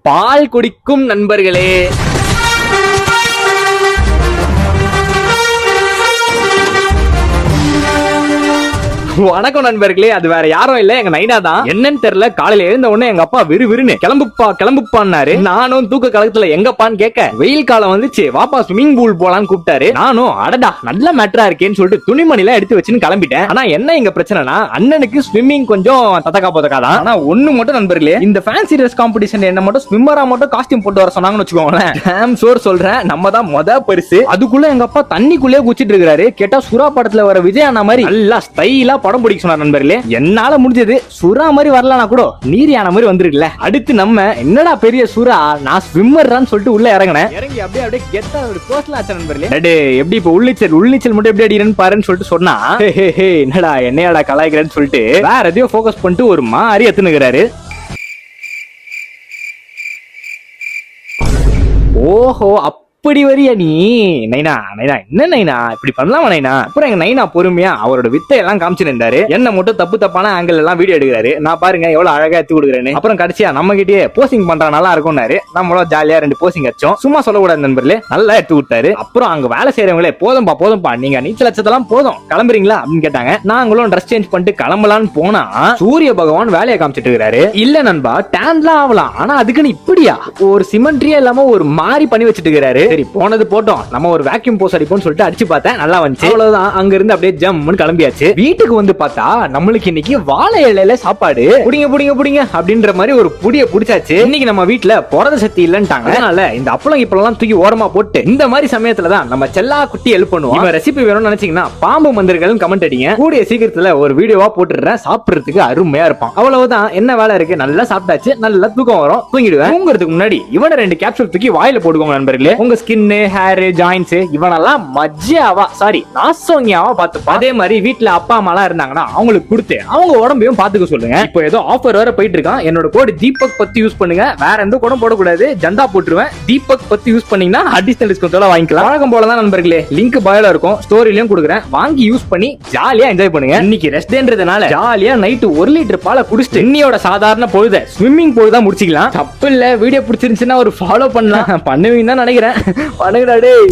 பால் குடிக்கும் நண்பர்களே, வணக்கம் நண்பர்களே. அது வேற யாரும் இல்ல, எங்க நைனா தான். என்னன்னு தெரியல, காலையில எழுந்த உடனே எங்க அப்பா விறுவிறுன்னு கிளம்புப்பான்னாரு. நானும் தூக்க கலக்கத்துல எங்கப்பான்னு கேட்க, வெயில் காலம் வந்துச்சு, வாப்பா ஸ்விமிங் பூல் போலான்னு கூப்பிட்டாரு. நானும் அடடா நல்ல மேட்டரா இருக்கேன்னு சொல்லிட்டு துணிமணில எடுத்து வச்சுன்னு கிளம்பிட்டேன். ஆனா என்ன இங்க பிரச்சனைனா, அண்ணனுக்கு ஸ்விம்மிங் கொஞ்சம் தத்தக்கா போதக்காதான். ஆனா ஒண்ணு மட்டும் நண்பர்களே, இந்த ஃபேன்சி ட்ரெஸ் காம்படிஷன் என்ன மட்டும் ஸ்விம்மரா மட்டும் காஸ்டியூம் போட்டு வர சொன்னாங்கன்னு வச்சுக்கோங்களேன், டேம் சோர் சொல்றேன், நம்ம தான் மொத பரிசு. அதுக்குள்ள எங்க அப்பா தண்ணிக்குள்ளே குச்சிட்டு இருக்காரு. கேட்டா சுறா படத்துல வர விஜய் அண்ணா மாதிரி நல்லா ஸ்டைலா படம் பிடிக்க சொன்னார் நண்பர்களே. என்னால முடிஞ்சது சுறா மாதிரி வரலனா கூட நீர் யானை மாதிரி வந்திருக்குல்ல. அடுத்து நம்ம என்னடா பெரிய சுறா, நான் ஸ்விம்மர்றான்னு சொல்லிட்டு உள்ள இறங்கினேன். இறங்கி அப்படியே கெத்தா ஒரு கோஸ்ல ஆச்சு நண்பர்களே. எப்படி இப்ப உள்நீச்சல் மட்டும் எப்படி அடிக்கிறேன்னு பாருன்னு சொல்லிட்டு சொன்னா, என்னடா என்னையாடா கலாய்க்கிறேன்னு சொல்லிட்டு வேற எதையோ ஃபோக்கஸ் பண்ணிட்டு ஒரு மாதிரி எத்துனுக்குறாரு. ஓஹோ, இப்படி வரியா நீ நைனா? என்ன நைனா இப்படி பண்ணலாமா நைனா? அப்புறம் எங்க நைனா பொறுமையா அவரோட வித்தை எல்லாம் காமிச்சு நின்றாரு. என்ன மட்டும் தப்பான ஆங்கிள் எல்லாம் வீடியோ எடுக்கிறாரு. நான் பாருங்க எவ்வளவு அழகா எடுத்து கொடுக்குறேன்னு. அப்புறம் கடைசியா நம்ம கிட்டே போசிங் பண்றா நல்லா இருக்கும்னாரு. நம்மளும் ஜாலியா 2 போசிங் அடிச்சோம். சும்மா சொல்லக்கூடாது நண்பர்களே, நல்லா எடுத்து விட்டாரு. அப்புறம் அங்க வேலை செய்யறவங்களே, போதும்பா நீங்க நீச்சல் அச்சதெல்லாம் போதும், கிளம்புறீங்களா அப்படின்னு கேட்டாங்க. நாங்களும் ட்ரெஸ் சேஞ்ச் பண்ணிட்டு கிளம்பலான்னு போனா சூரிய பகவான் வேலையை காமிச்சிட்டு இருக்காரு. இல்ல நண்பா, டேன்லாம் ஆகலாம், ஆனா அதுக்குன்னு இப்படியா ஒரு சிமெண்ட்ரியா இல்லாம ஒரு மாதிரி பண்ணி வச்சுட்டு இருக்காரு. சரி போனது போட்டோம், நம்ம ஒரு வேக்யூம் போஸ் அடிப்போம்னு சொல்லிட்டு அடிச்சு பார்த்தேன், நல்லா வந்துச்சு. அவ்வளவுதான், அங்க இருந்து அப்படியே ஜம்முன்னு கிளம்பியாச்சு. வீட்டுக்கு வந்து பார்த்தா நம்மளுக்கு இன்னைக்கு வாழை இலையில சாப்பாடு. புடிங்க அப்படின்ற மாதிரி ஒரு புடிய புடிச்சாச்சு. இன்னைக்கு நம்ம வீட்டுல புரத சக்தி இல்லன்ட்டாங்க. அதனால இந்த அப்பளம் இப்பெல்லாம் தூக்கி ஓரமா போட்டு இந்த மாதிரி சமயத்துல தான் நம்ம செல்லா குட்டி ஹெல்ப் பண்ணுவோம். இந்த ரெசிபி வேணும்னு நினைச்சீங்கன்னா பாம்பு மந்திரங்கள் கமெண்ட் அடிங்க. கூடிய சீக்கிரத்துல ஒரு வீடியோவா போட்டுறேன், சாப்பிடுறதுக்கு அருமையா இருப்பான். அவ்வளவுதான், என்ன வேலை இருக்கு, நல்லா சாப்பிட்டாச்சு, நல்லா தூக்கம் வரும், தூங்கிடுவேன். தூங்குறதுக்கு முன்னாடி இவன 2 கேப்சூல் தூக்கி வாயில போடுவாங்க நண்பர்களே. உங்க ஸ்கின், ஹேர், ஜாயின்ஸ் இவனெல்லாம் மஜ்ஜாவா நாசோங்கியாவா பாத்துப்பா. அதே மாதிரி வீட்டுல அப்பா அம்மா எல்லாம் இருந்தாங்கன்னா அவங்களுக்கு கொடுத்து அவங்க உடம்பையும் பாத்துக்க சொல்லுங்க. இப்போ ஏதோ ஆஃபர் வேற போயிட்டு இருக்கான். என்னோட கோட் தீபக் பத்தி யூஸ் பண்ணுங்க, வேற எந்த கோடும் போடக்கூடாது, ஜந்தா போட்டுருவேன். தீபக் பத்தி யூஸ் பண்ணீங்கன்னா அடிஷனல் டிஸ்கவுண்ட் வாங்கிக்கலாம். வழக்கம் போலதான் நண்பர்களே, லிங்க் பயோல இருக்கும், ஸ்டோரியிலும் கொடுக்குறேன், வாங்கி யூஸ் பண்ணி ஜாலியா என்ஜாய் பண்ணுங்க. இன்னைக்கு ரெஸ்ட் டேன்றதுனால ஜாலியா நைட்டு 1 லிட்டர் பாலை குடிச்சிட்டு இன்னையோட சாதாரண பொழுத ஸ்விம்மிங் பொழுதா முடிச்சிக்கலாம். தப்பு இல்ல. வீடியோ பிடிச்சிருந்துச்சுன்னா ஒரு ஃபாலோ பண்ணலாம், பண்ணுவீங்கன்னு தான் நினைக்கிறேன். பண்ணுங்கடா டேய்.